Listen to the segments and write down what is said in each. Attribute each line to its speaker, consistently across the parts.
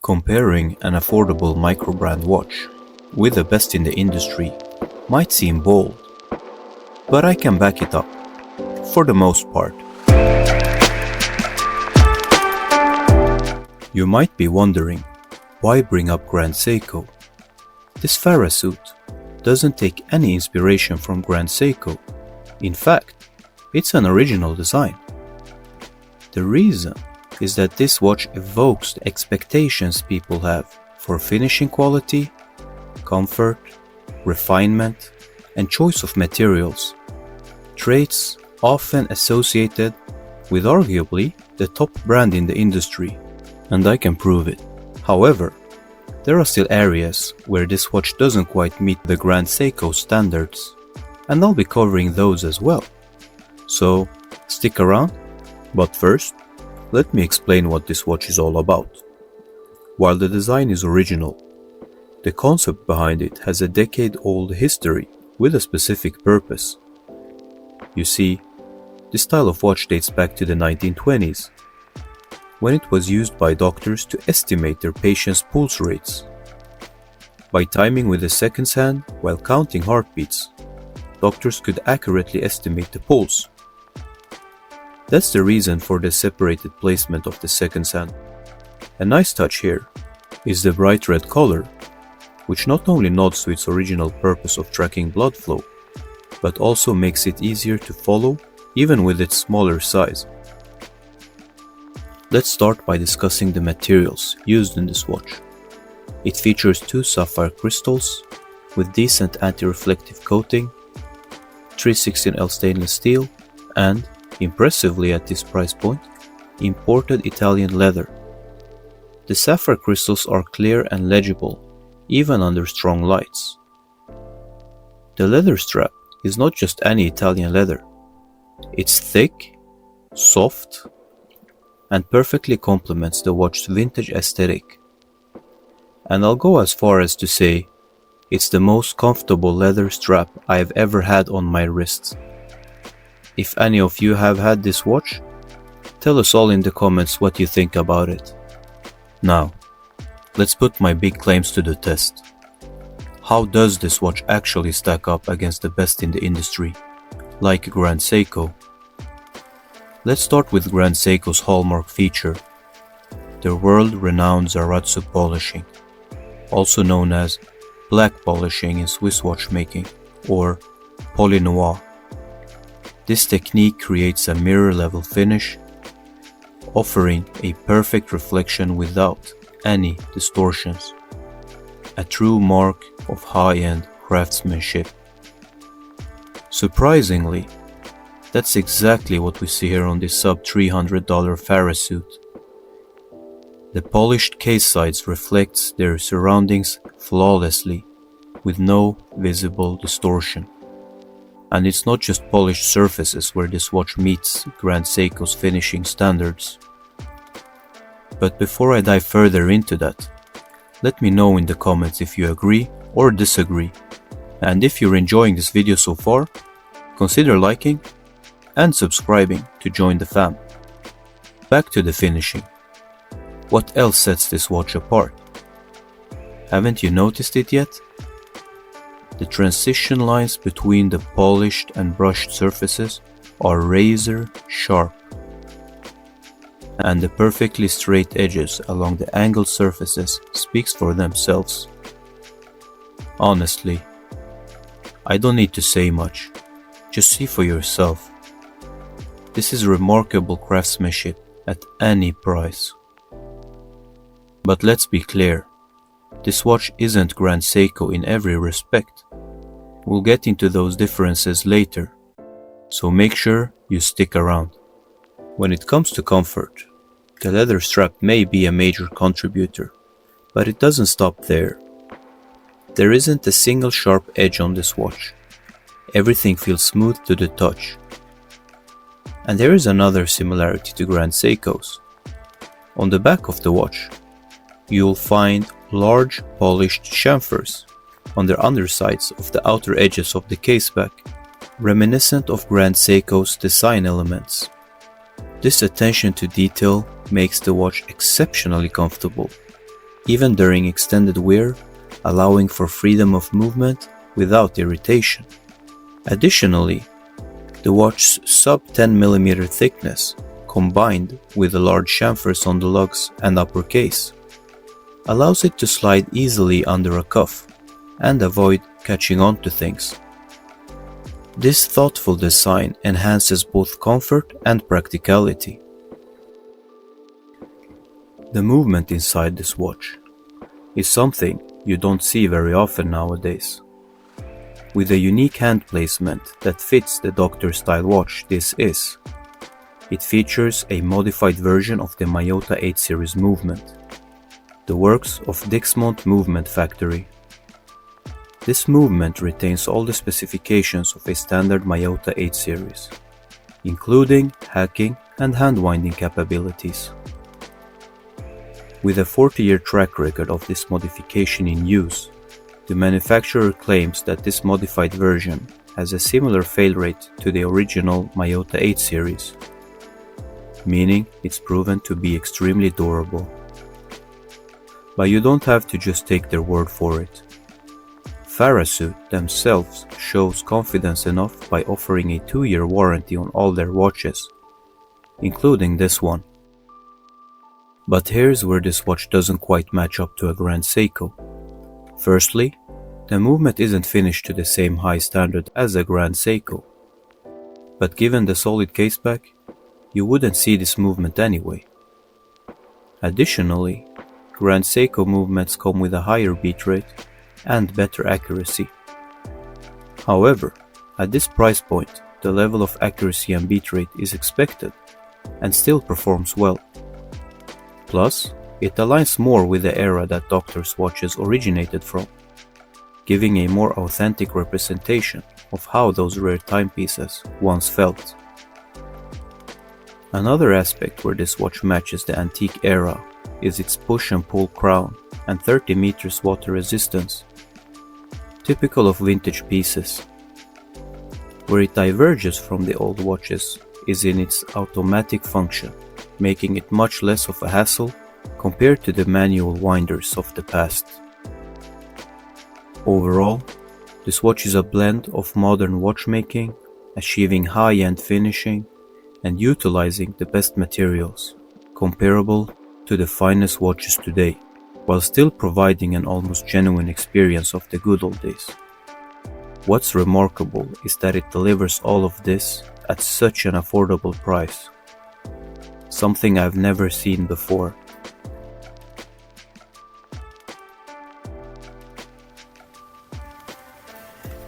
Speaker 1: Comparing an affordable microbrand watch with the best in the industry might seem bold, but I can back it up, for the most part. You might be wondering, why bring up Grand Seiko? This FARASUTE doesn't take any inspiration from Grand Seiko. In fact, it's an original design. The reason is that this watch evokes the expectations people have for finishing quality, comfort, refinement, and choice of materials, traits often associated with arguably the top brand in the industry, and I can prove it. However, there are still areas where this watch doesn't quite meet the Grand Seiko standards, and I'll be covering those as well. So, stick around, but first, let me explain what this watch is all about. While the design is original, the concept behind it has a decade-old history with a specific purpose. You see, this style of watch dates back to the 1920s, when it was used by doctors to estimate their patients' pulse rates. By timing with the seconds hand while counting heartbeats, doctors could accurately estimate the pulse. That's the reason for the separated placement of the seconds hand. A nice touch here is the bright red color, which not only nods to its original purpose of tracking blood flow, but also makes it easier to follow even with its smaller size. Let's start by discussing the materials used in this watch. It features 2 sapphire crystals with decent anti-reflective coating, 316L stainless steel, and, impressively at this price point, imported Italian leather. The sapphire crystals are clear and legible, even under strong lights. The leather strap is not just any Italian leather. It's thick, soft, and perfectly complements the watch's vintage aesthetic. And I'll go as far as to say, it's the most comfortable leather strap I've ever had on my wrists. If any of you have had this watch, tell us all in the comments what you think about it. Now, let's put my big claims to the test. How does this watch actually stack up against the best in the industry, like Grand Seiko? Let's start with Grand Seiko's hallmark feature, the world-renowned Zaratsu Polishing, also known as black polishing in Swiss watchmaking, or Poly Noir. This technique creates a mirror-level finish, offering a perfect reflection without any distortions, a true mark of high-end craftsmanship. Surprisingly, that's exactly what we see here on this sub-$300 FARASUTE. The polished case sides reflects their surroundings flawlessly, with no visible distortion. And it's not just polished surfaces where this watch meets Grand Seiko's finishing standards. But before I dive further into that, let me know in the comments if you agree or disagree. And if you're enjoying this video so far, consider liking and subscribing to join the fam. Back to the finishing. What else sets this watch apart? Haven't you noticed it yet? The transition lines between the polished and brushed surfaces are razor sharp, and the perfectly straight edges along the angled surfaces speaks for themselves. Honestly, I don't need to say much, just see for yourself. This is remarkable craftsmanship at any price. But let's be clear, this watch isn't Grand Seiko in every respect. We'll get into those differences later, so make sure you stick around. When it comes to comfort, the leather strap may be a major contributor, but it doesn't stop there. There isn't a single sharp edge on this watch. Everything feels smooth to the touch. And there is another similarity to Grand Seiko's. On the back of the watch, you'll find large polished chamfers on the undersides of the outer edges of the caseback, reminiscent of Grand Seiko's design elements. This attention to detail makes the watch exceptionally comfortable, even during extended wear, allowing for freedom of movement without irritation. Additionally, the watch's sub-10 mm thickness, combined with the large chamfers on the lugs and upper case, allows it to slide easily under a cuff and avoid catching onto things. This thoughtful design enhances both comfort and practicality. The movement inside this watch is something you don't see very often nowadays. With a unique hand placement that fits the doctor-style watch this is, it features a modified version of the Miyota 8 series movement, the works of Dixmont Movement Factory. This movement retains all the specifications of a standard Miyota 8 series, including hacking and hand-winding capabilities. With a 40-year track record of this modification in use, the manufacturer claims that this modified version has a similar fail rate to the original Miyota 8 series, meaning it's proven to be extremely durable. But you don't have to just take their word for it. FARASUTE themselves shows confidence enough by offering a 2-year warranty on all their watches, including this one. But here's where this watch doesn't quite match up to a Grand Seiko. Firstly, the movement isn't finished to the same high standard as a Grand Seiko. But given the solid caseback, you wouldn't see this movement anyway. Additionally, Grand Seiko movements come with a higher beat rate and better accuracy. However, at this price point, the level of accuracy and beat rate is expected and still performs well. Plus, it aligns more with the era that doctors' watches originated from, giving a more authentic representation of how those rare timepieces once felt. Another aspect where this watch matches the antique era is its push and pull crown and 30 meters water resistance, typical of vintage pieces. Where it diverges from the old watches is in its automatic function, making it much less of a hassle compared to the manual winders of the past. Overall, this watch is a blend of modern watchmaking, achieving high-end finishing, and utilizing the best materials, comparable to the finest watches today, while still providing an almost genuine experience of the good old days. What's remarkable is that it delivers all of this at such an affordable price, something I've never seen before.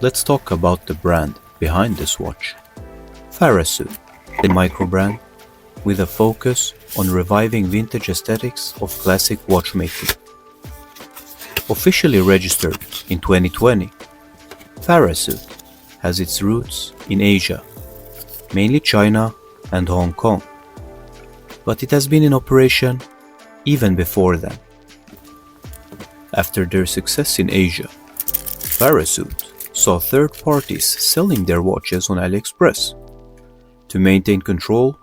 Speaker 1: Let's talk about the brand behind this watch. FARASUTE, a microbrand with a focus on reviving vintage aesthetics of classic watchmaking. Officially registered in 2020, FARASUTE has its roots in Asia, mainly China and Hong Kong, but it has been in operation even before then. After their success in Asia, FARASUTE saw third parties selling their watches on AliExpress. To maintain control,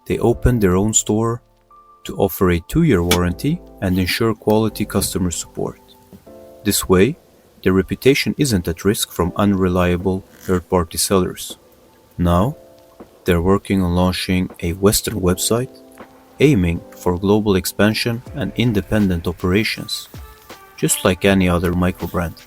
Speaker 1: they opened their own store to offer a 2-year warranty and ensure quality customer support. This way, their reputation isn't at risk from unreliable third-party sellers. Now, they're working on launching a Western website, aiming for global expansion and independent operations, just like any other microbrand.